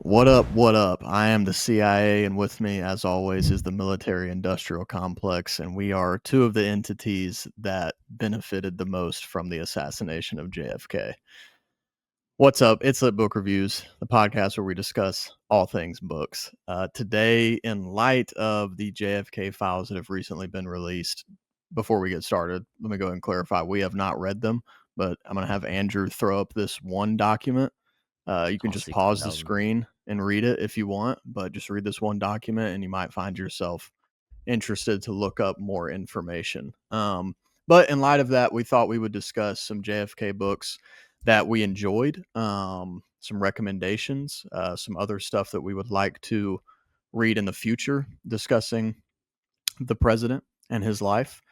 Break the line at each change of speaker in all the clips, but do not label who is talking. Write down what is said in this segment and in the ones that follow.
What up? What up? I am the CIA, and with me, as always, is the military industrial complex, and we are two of the entities that benefited the most from the assassination of JFK. What's up? It's Lit Book Reviews, the podcast where we discuss all things books. Today, in light of the JFK files that have recently been released, before we get started, let me go ahead and clarify we have not read them, but I'm going to have Andrew throw up this one document. You can
All
just pause the
60,000.
screen and read it if you want, but just read this one document and you might find yourself interested to look up more information. But in light of that, we thought we would discuss some JFK books that we enjoyed, some recommendations, some other stuff that we would like to read in the future, discussing the president and his life.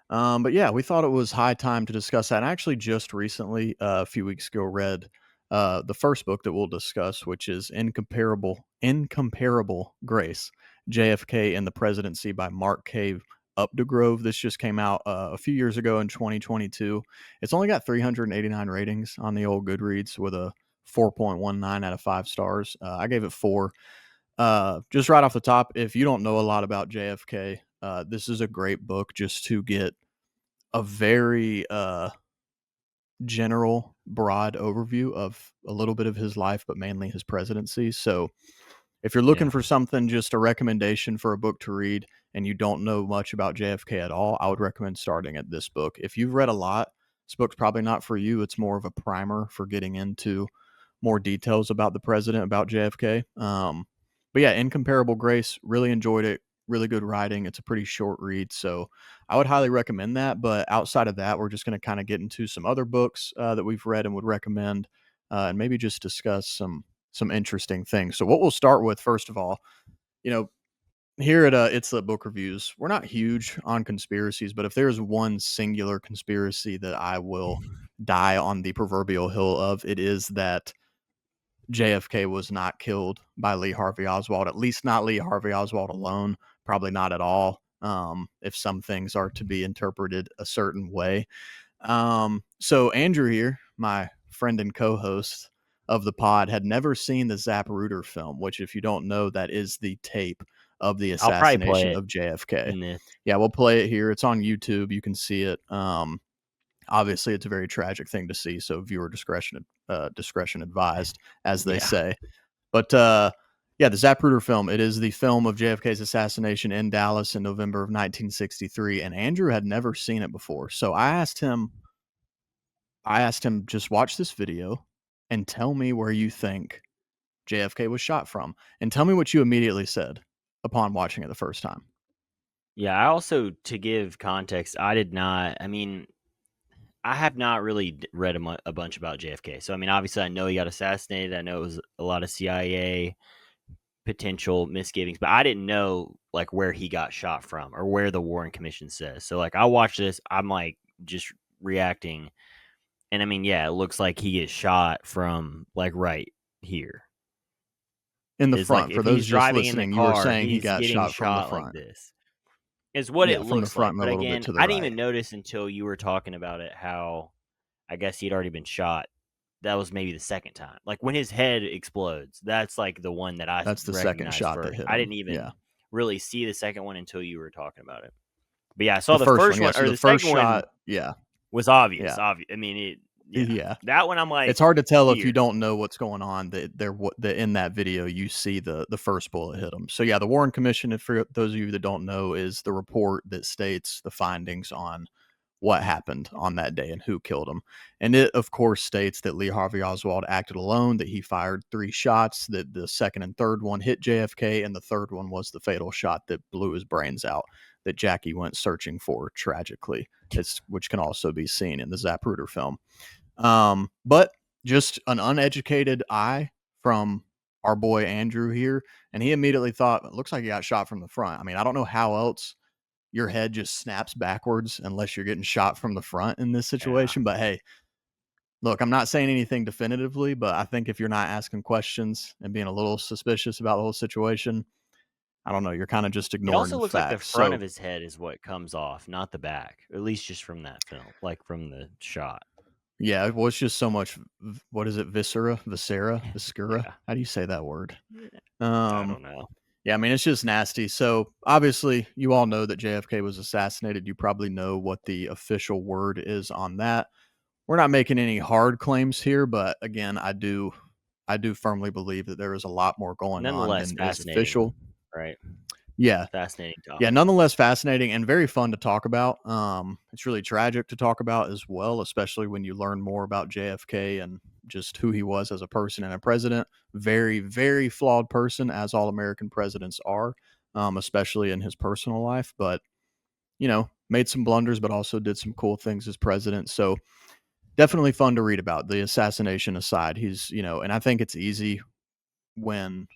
But yeah, we thought it was high time to discuss that. And I actually just recently, a few weeks ago, read the first book that we'll discuss, which is Incomparable Grace, JFK and the Presidency by Mark K. Updegrove. This just came out a few years ago in 2022. It's only got 389 ratings on the old Goodreads with a 4.19 out of 5 stars. I gave it 4. Just right off the top, if you don't know a lot about JFK, this is a great book just to get a very general, broad overview of a little bit of his life, but mainly his presidency. So if you're looking for something, just a recommendation for a book to read, and you don't know much about JFK at all, I would recommend starting at this book. If you've read a lot, this book's probably not for you. It's more of a primer for getting into more details about the president, about JFK. But yeah, Incomparable Grace, really enjoyed it. Really good writing. It's a pretty short read, so I would highly recommend that. But outside of that, we're just going to kind of get into some other books that we've read and would recommend, and maybe just discuss some interesting things. So what we'll start with, first of all, here at It's Lit Book Reviews, we're not huge on conspiracies, but if there's one singular conspiracy that I will die on the proverbial hill of, it is that JFK was not killed by Lee Harvey Oswald, at least not Lee Harvey Oswald alone, probably not at all, if some things are to be interpreted a certain way. So Andrew here, my friend and co-host of the pod, had never seen the Zapruder film, which, if you don't know, that is the tape of the
I'll probably play
assassination
it
of JFK.
in this.
Yeah, we'll play it here. It's on YouTube. You can see it. Obviously, it's a very tragic thing to see, so viewer discretion advised, as they say. But yeah, the Zapruder film, it is the film of JFK's assassination in Dallas in November of 1963, and Andrew had never seen it before. So I asked him, just watch this video and tell me where you think JFK was shot from, and tell me what you immediately said upon watching it the first time.
Yeah, I also, to give context, I have not really read a bunch about JFK. So, obviously, I know he got assassinated. I know it was a lot of CIA potential misgivings, but I didn't know, where he got shot from or where the Warren Commission says. So, I watched this, I'm, just reacting. And, yeah, it looks like he gets shot from, right here.
In the
It's
front, for
if
those
he's
just
driving in the
listening, you were
car,
saying he
he's
got
getting
shot from the
shot like
front.
this. Is what it
from the
looks like.
front and
But
a little bit
again,
to the
I didn't
right.
even notice until you were talking about it how I guess he'd already been shot. That was maybe the second time. When his head explodes, that's the one that I
That's the second
recognized
shot that
first.
hit
I
him.
didn't even
Yeah.
really see the second one until you were talking about it. But yeah, I saw
The
the
first
first
one, yeah.
one,
So
or
the
the
first
second one
shot, yeah.
was obvious.
Yeah. Yeah.
That one I'm like,
It's hard to tell if you
here.
don't know what's going on. In that video, you see the first bullet hit him. So yeah, the Warren Commission, for those of you that don't know, is the report that states the findings on what happened on that day and who killed him. And it, of course, states that Lee Harvey Oswald acted alone, that he fired 3 shots, that the second and third one hit JFK, and the third one was the fatal shot that blew his brains out, that Jackie went searching for tragically, which can also be seen in the Zapruder film. But just an uneducated eye from our boy Andrew here, and he immediately thought, it looks like he got shot from the front. I don't know how else your head just snaps backwards unless you're getting shot from the front in this situation. But hey, look, I'm not saying anything definitively, but I think if you're not asking questions and being a little suspicious about the whole situation, I don't know, you're kind of just
It
ignoring
also
the
looks like the
facts.
front of his head is what comes off, not the back. At least just from that film, from the shot.
Yeah, well, it's just so much. What is it? Viscera.
Yeah,
How do you say that word?
I
Um,
don't know.
yeah, I mean, it's just nasty. So obviously, you all know that JFK was assassinated. You probably know what the official word is on that. We're not making any hard claims here, but again, I do firmly believe that there is a lot more going on
Nonetheless,
than is official.
fascinating, right?
Yeah,
Fascinating
yeah,
topic.
nonetheless fascinating and very fun to talk about. It's really tragic to talk about as well, especially when you learn more about JFK and just who he was as a person and a president. Very, very flawed person, as all American presidents are, especially in his personal life. But made some blunders, but also did some cool things as president. So definitely fun to read about. The assassination aside, and I think it's easy when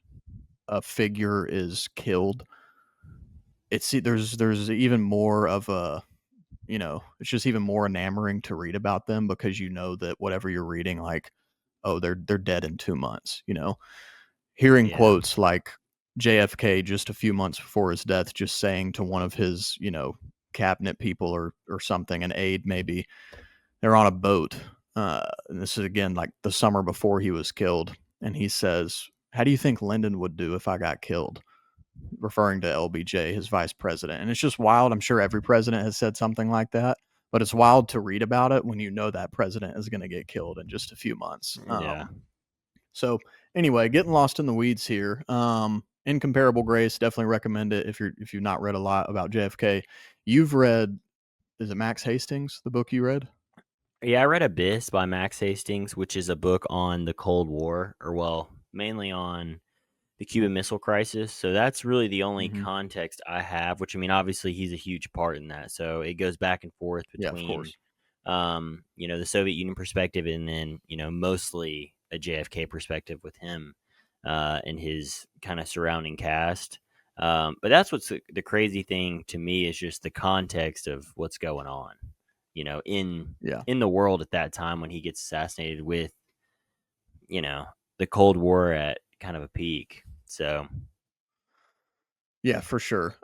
a figure is killed. There's even more of a it's just even more enamoring to read about them because you know that whatever you're reading, like, oh, they're dead in 2 months. Hearing
Yeah,
quotes like JFK just a few months before his death, just saying to one of his cabinet people or something, an aide maybe, they're on a boat. And this is again like the summer before he was killed, and he says, "How do you think Lyndon would do if I got killed?" Referring to LBJ, his vice president. And it's just wild. I'm sure every president has said something like that, but it's wild to read about it when you know that president is going to get killed in just a few months.
yeah.
So anyway, getting lost in the weeds here. Incomparable Grace, definitely recommend it if you've not read a lot about JFK. You've read, is it Max Hastings, the book you read?
Yeah, I read Abyss by Max Hastings, which is a book on the Cold War, or well, mainly on the Cuban Missile Crisis. So that's really the only
Mm-hmm.
context I have, which I mean, obviously he's a huge part in that. So it goes back and forth
Yeah, of
between,
course.
the Soviet Union perspective and then, mostly a JFK perspective with him and his kind of surrounding cast. But that's what's the crazy thing to me is just the context of what's going on, in
Yeah.
the world at that time when he gets assassinated with, you know, the Cold War at kind of a peak. So
Yeah, for sure.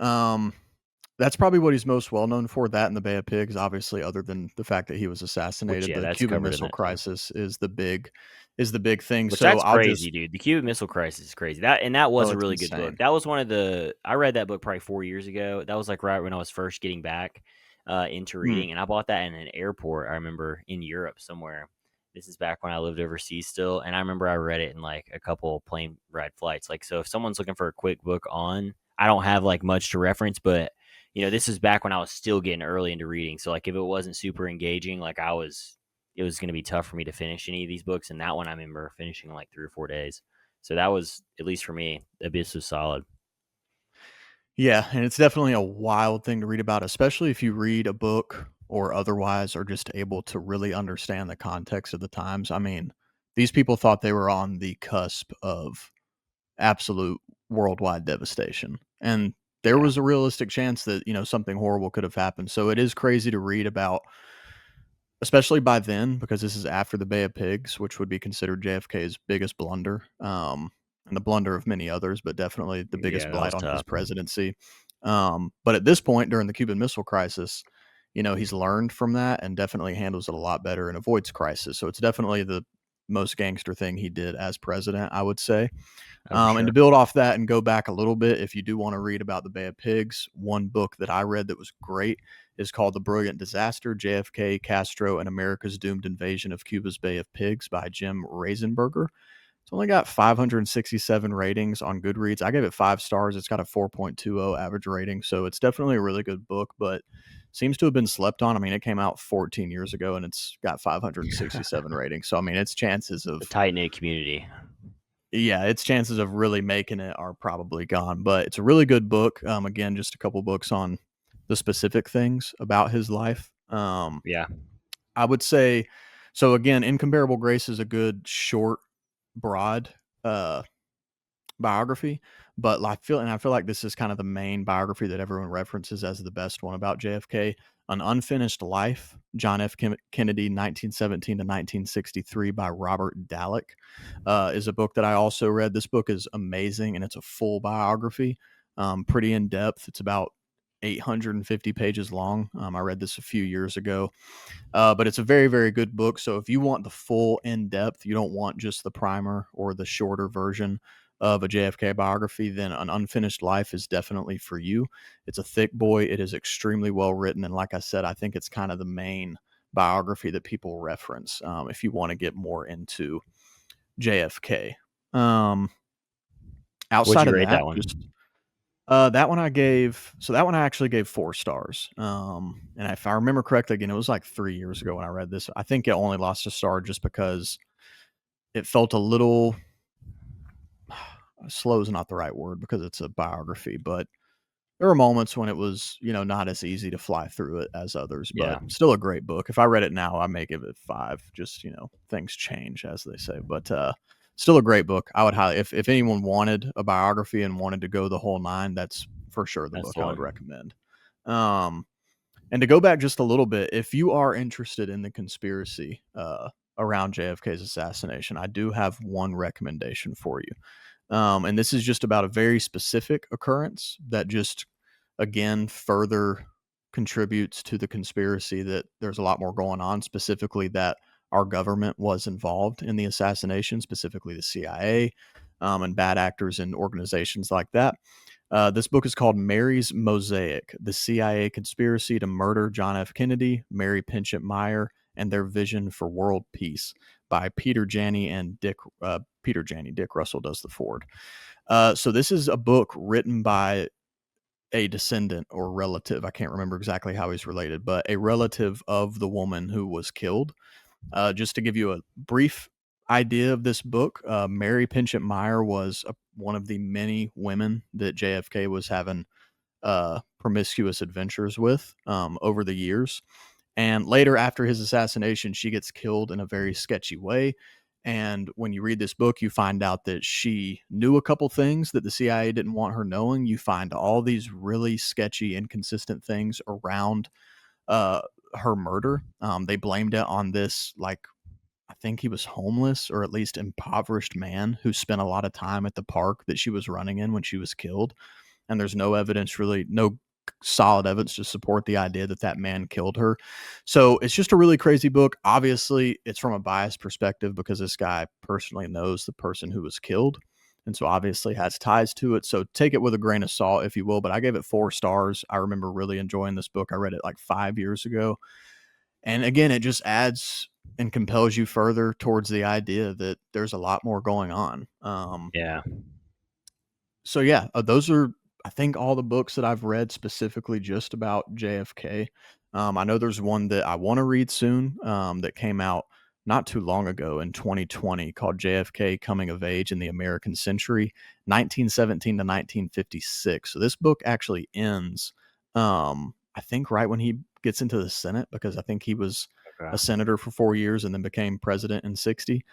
That's probably what he's most well known for. That and the Bay of Pigs, obviously, other than the fact that he was
which,
assassinated.
yeah,
The
that's
Cuban
covered in
Missile
that too.
Crisis is the big thing.
Which
So
that's
I'll
crazy,
just
dude. The Cuban Missile Crisis is crazy. That
oh,
was a
it's
really good book.
insane.
That was one of the I read that book probably 4 years ago. That was like right when I was first getting back into
Mm,
reading, and I bought that in an airport. I remember in Europe somewhere. This is back when I lived overseas still, and I remember I read it in like a couple plane ride flights. Like, so if someone's looking for a quick book on, I don't have like much to reference, but this is back when I was still getting early into reading. So like if it wasn't super engaging, like it was going to be tough for me to finish any of these books. And that one I remember finishing in like 3 or 4 days. So that was, at least for me, Abyss was solid.
yeah, and it's definitely a wild thing to read about, especially if you read a book or otherwise are just able to really understand the context of the times. I mean, these people thought they were on the cusp of absolute worldwide devastation. And there
Yeah.
was a realistic chance that, something horrible could have happened. So it is crazy to read about, especially by then, because this is after the Bay of Pigs, which would be considered JFK's biggest blunder, and the blunder of many others, but definitely the biggest
Yeah, that
blight
was
on his
tough.
presidency. But at this point, during the Cuban Missile Crisis, he's learned from that and definitely handles it a lot better and avoids crisis. So it's definitely the most gangster thing he did as president, I would say.
Oh, for
And to
sure.
build off that and go back a little bit, if you do want to read about the Bay of Pigs, one book that I read that was great is called The Brilliant Disaster: JFK, Castro, and America's Doomed Invasion of Cuba's Bay of Pigs by Jim Rasenberger. It's only got 567 ratings on Goodreads. I gave it 5 stars. It's got a 4.20 average rating, so it's definitely a really good book, but seems to have been slept on. I mean, it came out 14 years ago and it's got 567 ratings. So I mean, its chances
The
of
tight knit community.
yeah, its chances of really making it are probably gone. But it's a really good book. Again, just a couple books on the specific things about his life.
Yeah.
I would say so. Again, Incomparable Grace is a good short, broad uh, biography, but I feel like this is kind of the main biography that everyone references as the best one about JFK. An Unfinished Life, John F. Kennedy, 1917 to 1963 by Robert Dallek, is a book that I also read. This book is amazing and it's a full biography, pretty in depth. It's about 850 pages long. I read this a few years ago, but it's a very, very good book. So if you want the full in depth, you don't want just the primer or the shorter version of a JFK biography, then An Unfinished Life is definitely for you. It's a thick boy. It is extremely well written. And like I said, I think it's kind of the main biography that people reference if you want to get more into JFK. Um,
Would
outside
you
of
rate
that,
that one?
just that one I actually gave 4 stars. And if I remember correctly, again, it was like 3 years ago when I read this. I think it only lost a star just because it felt a little slow is not the right word because it's a biography, but there were moments when it was, not as easy to fly through it as others, but
Yeah,
still a great book. If I read it now, I may give it 5. Just, things change as they say, but still a great book. I would highly, if anyone wanted a biography and wanted to go the whole 9, that's for sure the
that's
book
the
I would
one.
recommend. Um, and to go back just a little bit, if you are interested in the conspiracy around JFK's assassination, I do have one recommendation for you. And this is just about a very specific occurrence that just, again, further contributes to the conspiracy that there's a lot more going on, specifically that our government was involved in the assassination, specifically the CIA and bad actors and organizations like that. This book is called Mary's Mosaic: The CIA Conspiracy to Murder John F. Kennedy, Mary Pinchot Meyer, and Their Vision for World Peace by Peter Janney and Peter Janney. Dick Russell does the forward. So this is a book written by a descendant or relative. I can't remember exactly how he's related, but a relative of the woman who was killed. Just to give you a brief idea of this book, Mary Pinchot Meyer was one of the many women that JFK was having promiscuous adventures with over the years. And later, after his assassination, she gets killed in a very sketchy way. And when you read this book, you find out that she knew a couple things that the CIA didn't want her knowing. You find all these really sketchy, inconsistent things around uh, her murder. They blamed it on this, like, I think he was homeless or at least impoverished man who spent a lot of time at the park that she was running in when she was killed. And there's no evidence, really, no solid evidence to support the idea that that man killed her. So it's just a really crazy book. Obviously, it's from a biased perspective because this guy personally knows the person who was killed. And so obviously has ties to it. So take it with a grain of salt, if you will. But I gave it 4 stars. I remember really enjoying this book. I read it like 5 years ago. And again, it just adds and compels you further towards the idea that there's a lot more going on.
Yeah,
So yeah, those are, I think, all the books that I've read specifically just about JFK. I know there's one that I want to read soon that came out not too long ago in 2020 called JFK Coming of Age in the American Century, 1917 to 1956. So this book actually ends, I think, right when he gets into the Senate, because I think he was a
okay.
senator for 4 years and then became president in 60,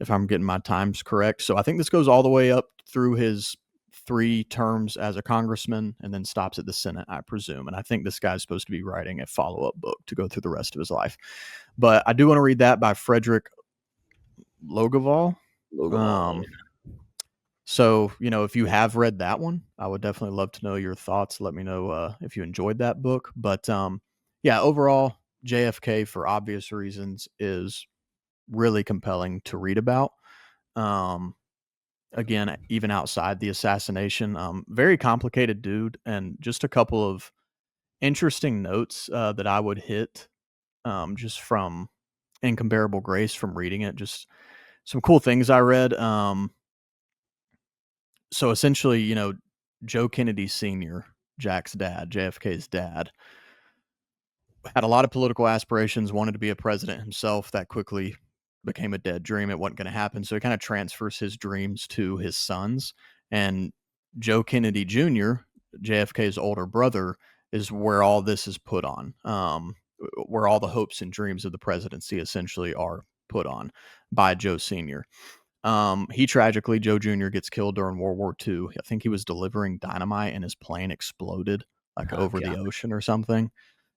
if I'm getting my times correct. So I think this goes all the way up through his 3 terms as a congressman and then stops at the Senate, I presume. And I think this guy's supposed to be writing a follow up book to go through the rest of his life. But I do want to read that by Frederick Logoval.
Logan Wall.
Um, so, if you have read that one, I would definitely love to know your thoughts. Let me know if you enjoyed that book. But yeah, overall, JFK, for obvious reasons, is really compelling to read about. Um, Again, even outside the assassination, very complicated dude, and just a couple of interesting notes that I would hit just from Incomparable Grace from reading it. Just some cool things I read. So essentially, Joe Kennedy Sr., Jack's dad, JFK's dad, had a lot of political aspirations, wanted to be a president himself. That quickly became a dead dream. It wasn't going to happen. So he kind of transfers his dreams to his sons. And Joe Kennedy Jr., JFK's older brother, is where all this is put on, where all the hopes and dreams of the presidency essentially are put on by Joe Sr. He tragically, Joe Jr., gets killed during World War II. I think he was delivering dynamite and his plane exploded like
Oh
over the
god.
ocean or something.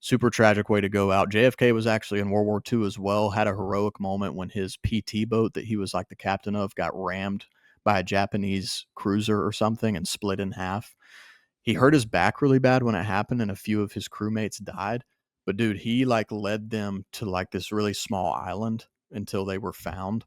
Super tragic way to go out. JFK was actually in World War II as well, had a heroic moment when his PT boat that he was like the captain of got rammed by a Japanese cruiser or something and split in half. he hurt his back really bad when it happened, and a few of his crewmates died. But dude, he like led them to like this really small island until they were found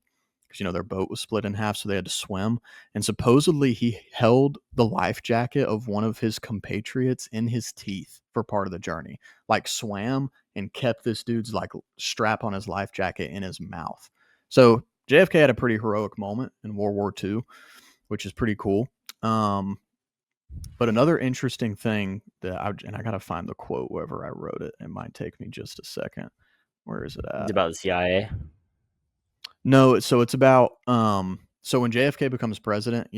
because their boat was split in half, so they had to swim. And supposedly he held the life jacket of one of his compatriots in his teeth for part of the journey, like swam and kept this dude's like strap on his life jacket in his mouth. So JFK had a pretty heroic moment in World War II, which is pretty cool. But another interesting thing and I gotta find the quote wherever I wrote it. It might take me just a second. Where is it
It's
at?
about the CIA.
No, so it's about so when JFK becomes president,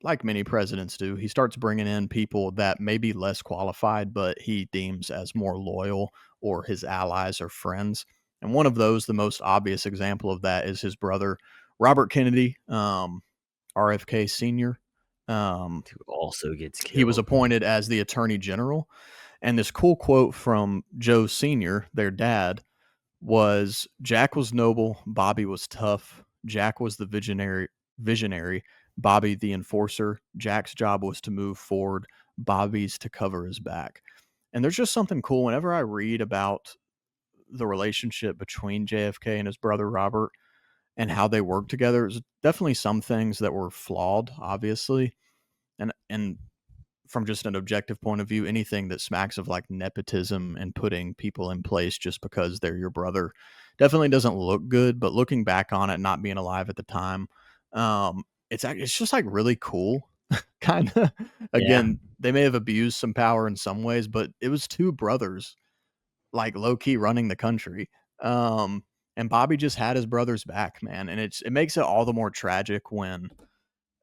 like many presidents do, he starts bringing in people that may be less qualified, but he deems as more loyal or his allies or friends. And one of those, the most obvious example of that, is his brother Robert Kennedy, RFK Sr.
Who also gets
He was
killed.
appointed as the attorney general. And this cool quote from Joe Sr., their dad, was Jack was noble, Bobby was tough. Jack was the visionary, Bobby the enforcer. Jack's job was to move forward, Bobby's to cover his back. And there's just something cool whenever I read about the relationship between JFK and his brother Robert and how they worked together. There's definitely some things that were flawed, obviously. And from just an objective point of view, anything that smacks of like nepotism and putting people in place just because they're your brother definitely doesn't look good. But looking back on it, not being alive at the time, it's just like really cool. Kind of,
Yeah.
again, they may have abused some power in some ways, but it was two brothers like low key running the country. Um, and Bobby just had his brother's back, man, and it makes it all the more tragic when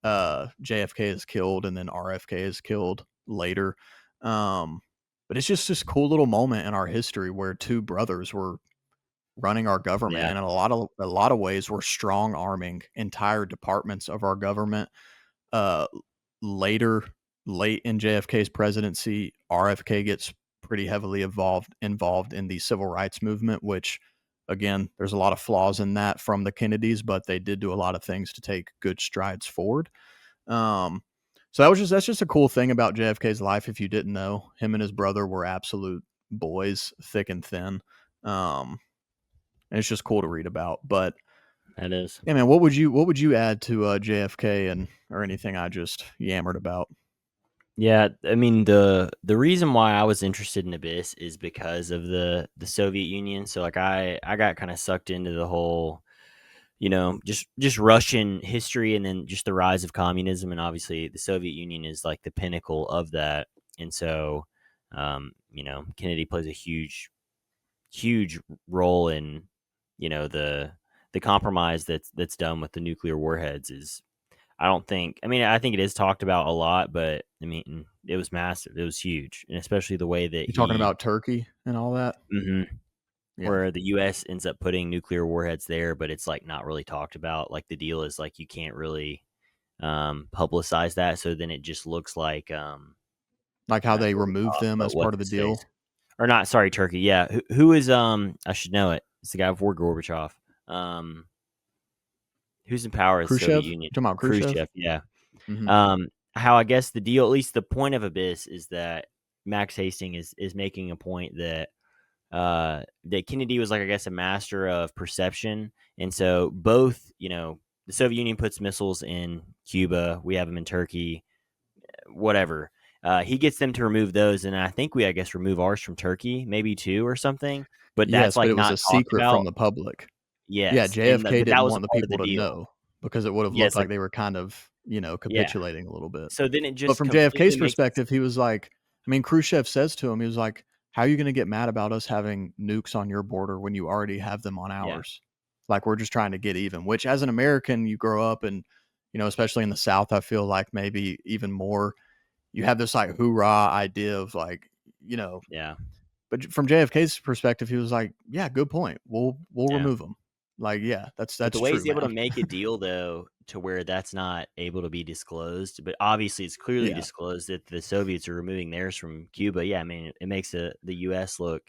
JFK is killed and then RFK is killed later. Um, but it's just this cool little moment in our history where two brothers were running our government,
Yeah.
and in a lot of ways were strong arming entire departments of our government. Uh, later, late in JFK's presidency, RFK gets pretty heavily involved in the civil rights movement, which again, there's a lot of flaws in that from the Kennedys, but they did do a lot of things to take good strides forward. Um, so that's just a cool thing about JFK's life. If you didn't know, him and his brother were absolute boys, thick and thin. And it's just cool to read about. But
That is.
yeah, man, what would you add to JFK and or anything I just yammered about?
Yeah, I mean the reason why I was interested in Abyss is because of the Soviet Union. So like I got kind of sucked into the whole, just Russian history and then just the rise of communism, and obviously the Soviet Union is like the pinnacle of that. And so Kennedy plays a huge role in, the compromise that's done with the nuclear warheads is I think it is talked about a lot, but I mean, it was massive. It was huge. And especially the way that
You talking
he,
about Turkey and all that?
Mhm.
Yeah.
Where the US ends up putting nuclear warheads there, but it's like not really talked about. Like the deal is like you can't really publicize that. So then it just looks like,
Like how
not
they removed
Gorbachev,
them
but
as
what's
part of the
his face?
deal.
Or not, sorry, Turkey. Yeah. Who is, I should know it. It's the guy before Gorbachev. Um, who's in power is Soviet
Khrushchev?
Union.
You talking about Khrushchev?
Khrushchev. Yeah.
Mhm.
How I guess the deal, at least the point of Abyss, is that Max Hastings is making a point that that Kennedy was like, I guess, a master of perception, and so both, the Soviet Union puts missiles in Cuba, we have them in Turkey, whatever. He gets them to remove those, and I think I guess, remove ours from Turkey, maybe two or something. But that's
Yes, but
like
it was
not
a
talked
secret from
about.
the public. Yeah,
Yes,
JFK
but that
didn't
was a
want the
part of the
people to
deal.
know because it would have looked
Yes,
like
like
they were kind of,
yeah.
capitulating a little bit.
So then it
But
just
from
completely
JFK's
makes it.
perspective, he was like, I mean, Khrushchev says to him, he was like, "How are you gonna get mad about us having nukes on your border when you already have them on
Yeah,
ours? Like, we're just trying to get even." Which, as an American, you grow up and, especially in the South, I feel like maybe even more, you have this like hoorah idea of like, you know,
yeah,
but from JFK's perspective, he was like, "Yeah, good point. We'll
yeah.
remove them." Like, yeah, that's
But the
that's
way
true,
he's able to
man.
make a deal, though, to where that's not able to be disclosed, but obviously it's clearly
Yeah,
disclosed that the Soviets are removing theirs from Cuba. Yeah, I mean, it makes the U.S. look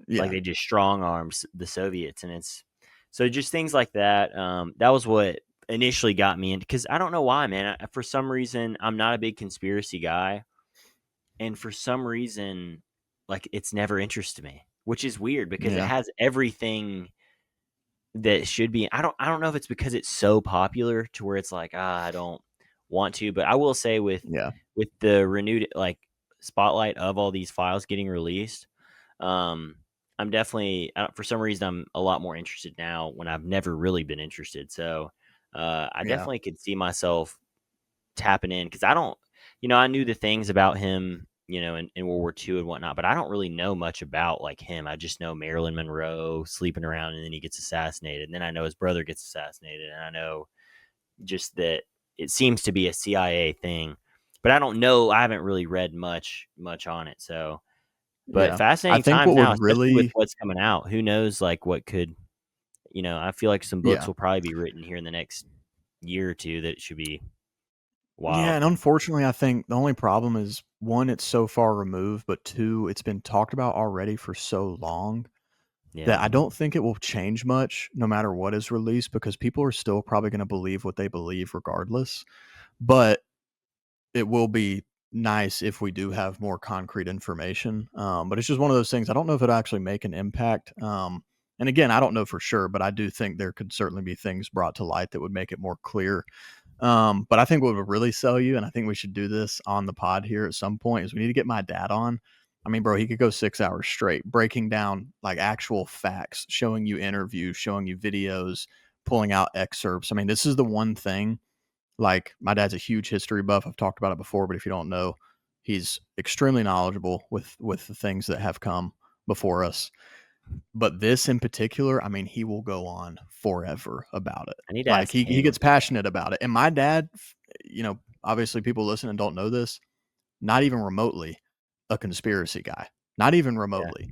like
yeah.
they just strong arms the Soviets, and it's so just things like that. That was what initially got me into, because I don't know why, man. For some reason, I'm not a big conspiracy guy, and for some reason, like, it's never interested me, which is weird because it
Yeah.
has everything that should be. I don't know if it's because it's so popular to where it's like, I don't want to, but I will say
Yeah.
with the renewed like spotlight of all these files getting released, um, I'm definitely for some reason I'm a lot more interested now when I've never really been interested. So I
Yeah.
definitely could see myself tapping in because I don't, I knew the things about him, in World War II and whatnot, but I don't really know much about like him. I just know Marilyn Monroe sleeping around and then he gets assassinated. And then I know his brother gets assassinated. And I know just that it seems to be a CIA thing, but I don't know. I haven't really read much on it. So, but
Yeah. I
fascinating
think
times
what
now,
would
especially with
really
what's coming out. Who knows, like what could, I feel like some books
yeah.
will probably be written here in the next year or two that should be
Yeah,
wild.
and unfortunately, I think the only problem is, 1, it's so far removed, but 2, it's been talked about already for so long that
Yeah.
I don't think it will change much no matter what is released because people are still probably gonna believe what they believe regardless. But it will be nice if we do have more concrete information. But it's just one of those things. I don't know if it'll actually make an impact. And again, I don't know for sure, but I do think there could certainly be things brought to light that would make it more clear. But I think what would really sell you, and I think we should do this on the pod here at some point, is we need to get my dad on. I mean, bro, he could go 6 hours straight breaking down like actual facts, showing you interviews, showing you videos, pulling out excerpts. I mean, this is the one thing, like, my dad's a huge history buff. I've talked about it before, but if you don't know, he's extremely knowledgeable with the things that have come before us. But this in particular, I mean, he will go on forever about it.
I need to
Like,
ask
he
him.
gets passionate about it. And my dad, obviously people listening don't know this, not even remotely a conspiracy guy. Not even
Yeah.
remotely.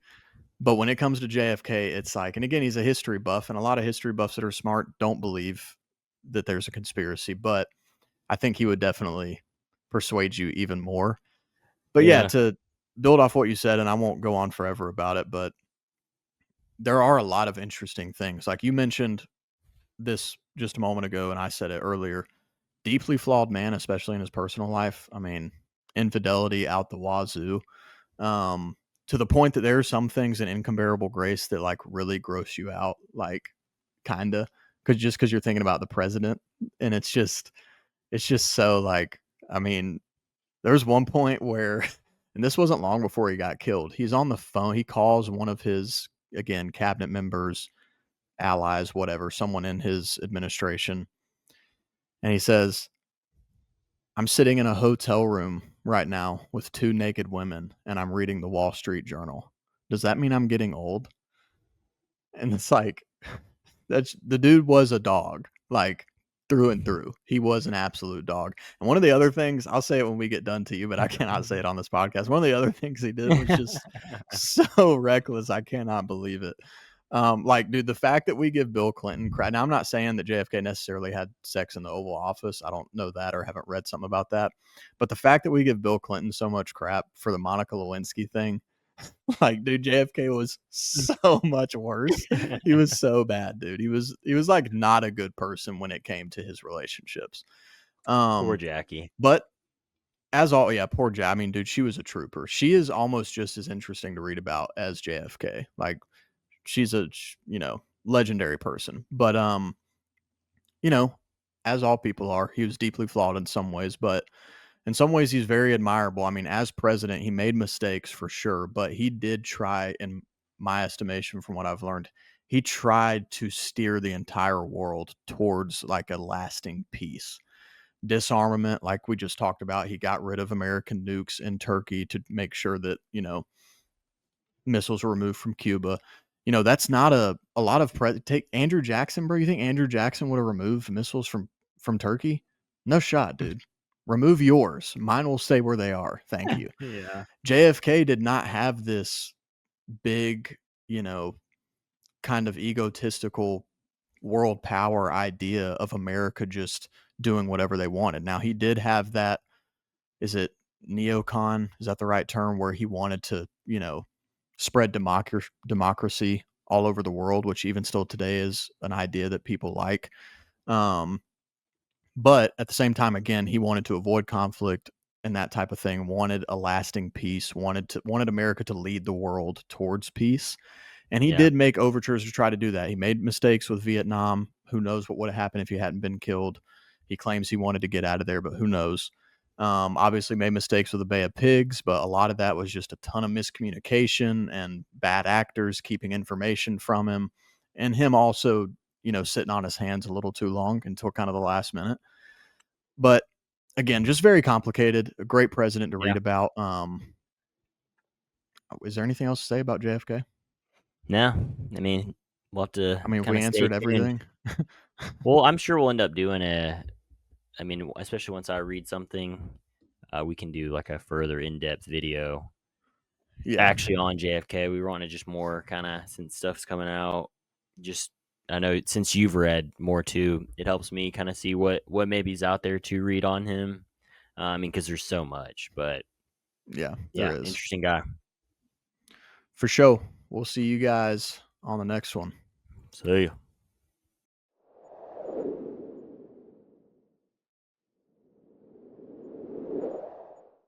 But when it comes to JFK, it's like, and again, he's a history buff, and a lot of history buffs that are smart don't believe that there's a conspiracy, but I think he would definitely persuade you even more. But yeah,
Yeah.
to build off what you said, and I won't go on forever about it, but there are a lot of interesting things. Like you mentioned this just a moment ago, and I said it earlier. Deeply flawed man, especially in his personal life. I mean, infidelity out the wazoo. Um, to the point that there are some things in Incomparable Grace that like really gross you out, like kinda, because you're thinking about the president, and it's just so like, I mean, there's one point where, and this wasn't long before he got killed. He's on the phone. He calls one of his, again, cabinet members, allies, whatever, someone in his administration, and he says, I'm sitting in a hotel room right now with 2 naked women and I'm reading the Wall Street Journal. Does that mean I'm getting old? And it's like, that's, the dude was a dog, like through and through. He was an absolute dog. And one of the other things, I'll say it when we get done to you, but I cannot say it on this podcast. One of the other things he did was just so reckless. I cannot believe it. Like, dude, the fact that we give Bill Clinton credit. Now, I'm not saying that JFK necessarily had sex in the Oval Office. I don't know that or haven't read something about that. But the fact that we give Bill Clinton so much crap for the Monica Lewinsky thing, like, dude, JFK was so much worse. He was so bad, dude. He was like not a good person when it came to his relationships.
Poor
Um,
Jackie.
but as all, yeah, poor Jay. I mean, dude, she was a trooper. She is almost just as interesting to read about as JFK. Like, she's a legendary person. But you know, as all people are, he was deeply flawed in some ways, but in some ways he's very admirable. I mean, as president, he made mistakes for sure, but he did try, in my estimation, from what I've learned, he tried to steer the entire world towards like a lasting peace. Disarmament, like we just talked about, he got rid of American nukes in Turkey to make sure that, missiles were removed from Cuba. That's not a lot of take Andrew Jackson, bro. You think Andrew Jackson would have removed missiles from Turkey? No shot, dude. Remove yours. Mine will stay where they are. Thank you.
Yeah.
JFK did not have this big, you know, kind of egotistical world power idea of America just doing whatever they wanted. Now, he did have that, is it neocon? Is that the right term? Where he wanted to, spread democracy all over the world, which even still today is an idea that people like. Um, but at the same time, again, he wanted to avoid conflict and that type of thing, wanted a lasting peace, wanted America to lead the world towards peace. And he
Yeah.
did make overtures to try to do that. He made mistakes with Vietnam. Who knows what would have happened if he hadn't been killed? He claims he wanted to get out of there, but who knows? Obviously made mistakes with the Bay of Pigs, but a lot of that was just a ton of miscommunication and bad actors keeping information from him, and him also, sitting on his hands a little too long until kind of the last minute. But again, just very complicated. A great president to
Yeah.
read about. Is there anything else to say about JFK?
No, I mean, we'll have to
I mean, if
kind
we
of stay
answered
tuned.
everything.
Well, I'm sure we'll end up doing I mean, especially once I read something, we can do like a further in-depth video
Yeah,
actually on JFK. We want to just more kind of, since stuff's coming out, just, I know since you've read more too, it helps me kind of see what maybe is out there to read on him. I mean, because there's so much, but
yeah, there
yeah,
is.
interesting guy.
For sure. We'll see you guys on the next one.
See ya.